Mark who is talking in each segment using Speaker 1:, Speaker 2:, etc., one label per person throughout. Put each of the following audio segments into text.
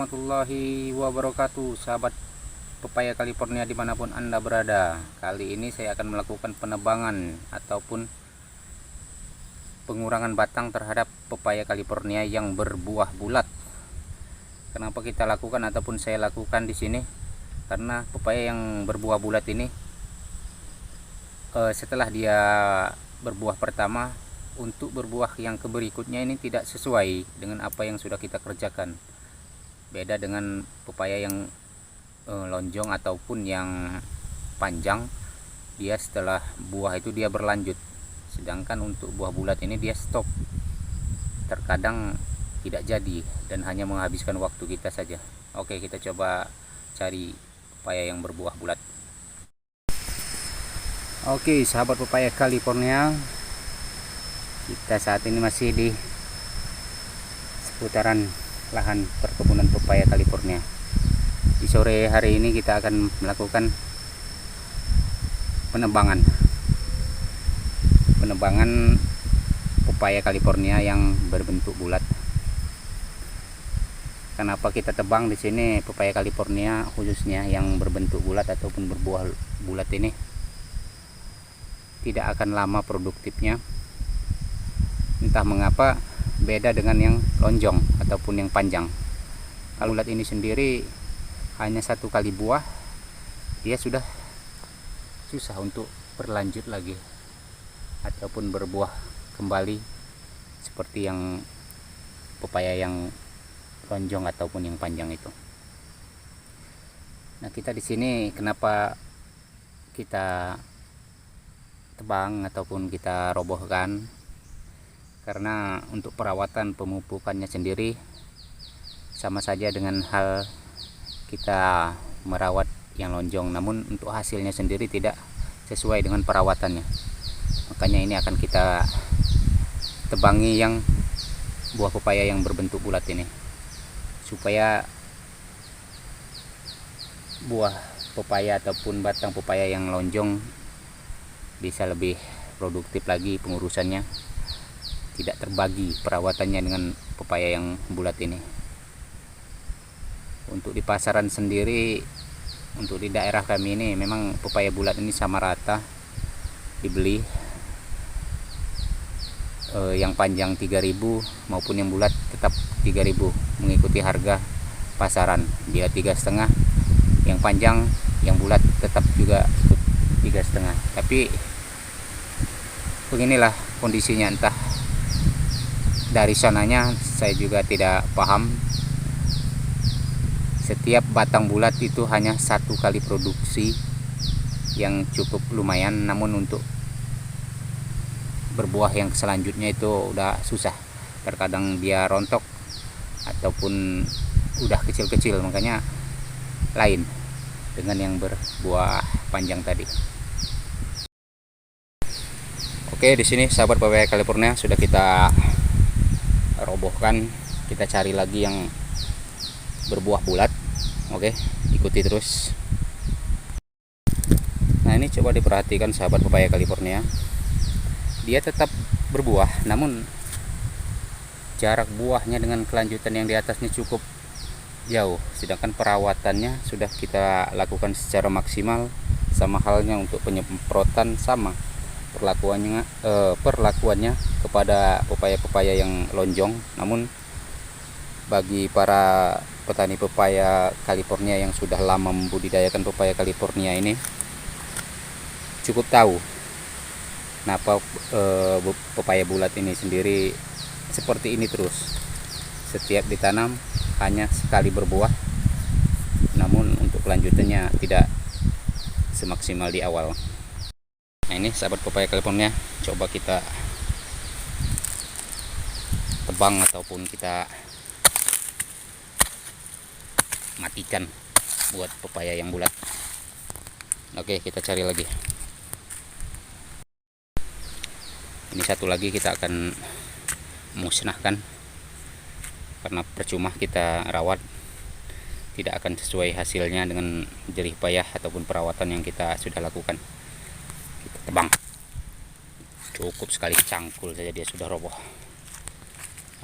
Speaker 1: warahmatullahi wabarakatuh, sahabat pepaya California dimanapun Anda berada. Kali ini saya akan melakukan penebangan ataupun pengurangan batang terhadap pepaya California yang berbuah bulat. Kenapa kita lakukan ataupun saya lakukan di sini? Karena pepaya yang berbuah bulat ini setelah dia berbuah pertama, untuk berbuah yang berikutnya ini tidak sesuai dengan apa yang sudah kita kerjakan. Beda dengan pepaya yang lonjong ataupun yang panjang, dia setelah buah itu dia berlanjut, sedangkan untuk buah bulat ini dia stop. Terkadang tidak jadi dan hanya menghabiskan waktu kita saja. Oke, kita coba cari pepaya yang berbuah bulat. Oke, sahabat pepaya California, kita saat ini masih di seputaran lahan perkebunan pepaya California. Di sore hari ini kita akan melakukan penebangan pepaya California yang berbentuk bulat. Kenapa kita tebang di sini pepaya California khususnya yang berbentuk bulat ataupun berbuah bulat ini? Tidak akan lama produktifnya. Entah mengapa beda dengan yang lonjong ataupun yang panjang. Kalau bulat ini sendiri hanya satu kali buah, dia sudah susah untuk berlanjut lagi ataupun berbuah kembali seperti yang pepaya yang lonjong ataupun yang panjang itu. Nah, kita di sini kenapa kita tebang ataupun kita robohkan? Karena untuk perawatan pemupukannya sendiri sama saja dengan hal kita merawat yang lonjong, namun untuk hasilnya sendiri tidak sesuai dengan perawatannya. Makanya ini akan kita tebangi yang buah pepaya yang berbentuk bulat ini, supaya buah pepaya ataupun batang pepaya yang lonjong bisa lebih produktif lagi pengurusannya, tidak terbagi perawatannya dengan pepaya yang bulat ini. Untuk di pasaran sendiri, untuk di daerah kami ini memang pepaya bulat ini sama rata dibeli, yang panjang 3.000 maupun yang bulat tetap 3.000 mengikuti harga pasaran. Dia 3,5, yang panjang yang bulat tetap juga 3,5. Tapi beginilah kondisinya, entah dari sananya saya juga tidak paham. Setiap batang bulat itu hanya satu kali produksi yang cukup lumayan, namun untuk berbuah yang selanjutnya itu udah susah. Terkadang dia rontok ataupun udah kecil-kecil, makanya lain dengan yang berbuah panjang tadi. Oke, di sini sahabat pepaya California sudah kita robohkan. Kita cari lagi yang berbuah bulat. Oke, ikuti terus. Nah, ini coba diperhatikan sahabat pepaya California, dia tetap berbuah, namun jarak buahnya dengan kelanjutan yang di atasnya cukup jauh, sedangkan perawatannya sudah kita lakukan secara maksimal. Sama halnya untuk penyemprotan, sama perlakuannya kepada pepaya-pepaya yang lonjong. Namun bagi para petani pepaya California yang sudah lama membudidayakan pepaya California ini cukup tahu kenapa pepaya bulat ini sendiri seperti ini terus. Setiap ditanam hanya sekali berbuah, namun untuk kelanjutannya tidak semaksimal di awal. Nah, ini sahabat pepaya California, coba kita tebang ataupun kita matikan buat pepaya yang bulat. Oke, kita cari lagi. Ini satu lagi kita akan musnahkan karena percuma kita rawat, tidak akan sesuai hasilnya dengan jerih payah ataupun perawatan yang kita sudah lakukan. Kita tebang, cukup sekali cangkul saja dia sudah roboh.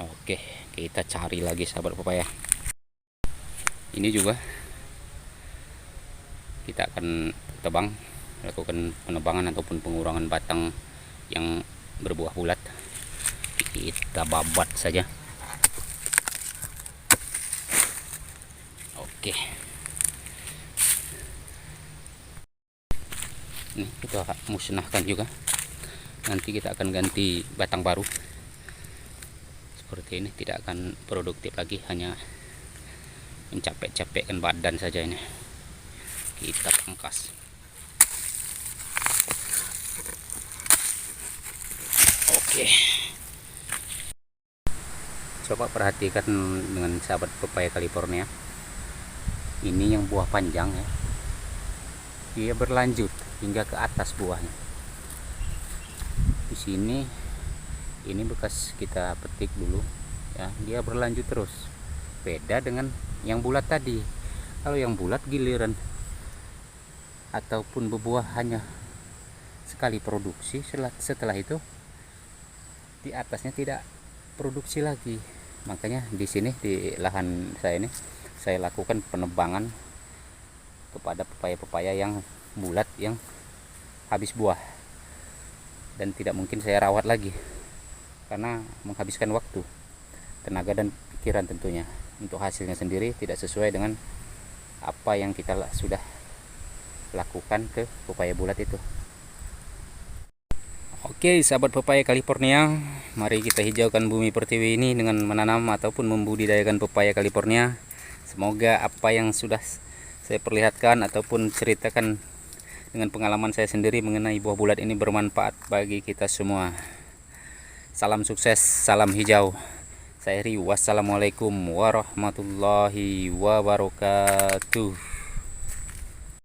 Speaker 1: Oke, kita cari lagi sahabat pepaya. Ini juga kita akan tebang, lakukan penebangan ataupun pengurangan batang yang berbuah bulat. Kita babat saja. Oke, ini kita musnahkan juga. Nanti kita akan ganti batang baru seperti ini, tidak akan produktif lagi, hanya mencapek-capekkan badan saja. Ini kita pangkas. Oke, coba perhatikan dengan sahabat pepaya California ini, yang buah panjang ya, dia berlanjut hingga ke atas buahnya. Di sini ini bekas kita petik dulu ya, dia berlanjut terus. Beda dengan yang bulat tadi. Kalau yang bulat giliran ataupun berbuah hanya sekali produksi, setelah itu di atasnya tidak produksi lagi. Makanya di sini di lahan saya ini saya lakukan penebangan kepada pepaya-pepaya yang bulat yang habis buah, dan tidak mungkin saya rawat lagi karena menghabiskan waktu, tenaga dan pikiran tentunya. Untuk hasilnya sendiri tidak sesuai dengan apa yang kita sudah lakukan ke pepaya bulat itu. Oke, sahabat pepaya California, mari kita hijaukan bumi pertiwi ini dengan menanam ataupun membudidayakan pepaya California. Semoga apa yang sudah saya perlihatkan ataupun ceritakan dengan pengalaman saya sendiri mengenai buah bulat ini bermanfaat bagi kita semua. Salam sukses, salam hijau. Saya Ri, wassalamualaikum warahmatullahi wabarakatuh.